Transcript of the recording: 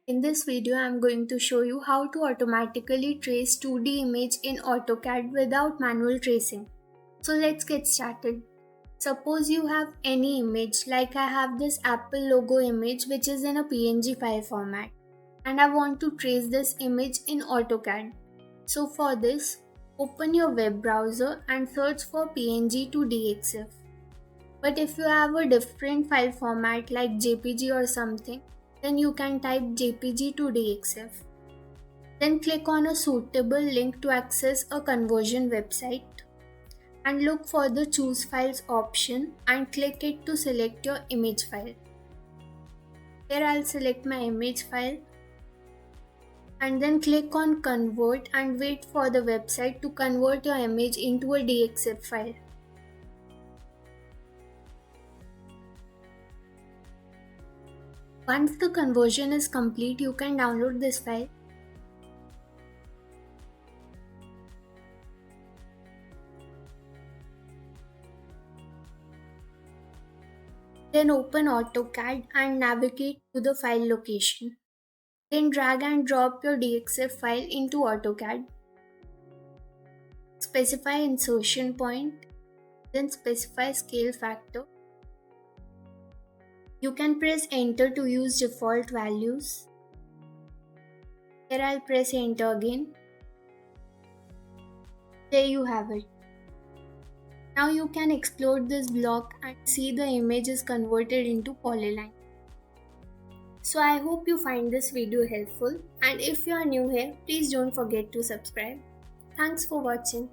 In this video, I am going to show you how to automatically trace 2D image in AutoCAD without manual tracing. So let's get started. Suppose you have any image, like I have this Apple logo image which is in a PNG file format, and I want to trace this image in AutoCAD. So for this, open your web browser and search for PNG to DXF. But if you have a different file format like JPG or something, then you can type JPG to DXF. Then click on a suitable link to access a conversion website and look for the choose files option and click it to select your image file. Here I'll select my image file and then click on convert and wait for the website to convert your image into a DXF file. Once the conversion is complete, you can download this file. Then open AutoCAD and navigate to the file location. Then drag and drop your DXF file into AutoCAD. Specify insertion point, then specify scale factor. You can press enter to use default values. Here I'll press enter again. There you have it. Now you can explode this block and see the image is converted into polyline. So I hope you find this video helpful, and if you are new here, please don't forget to subscribe. Thanks for watching.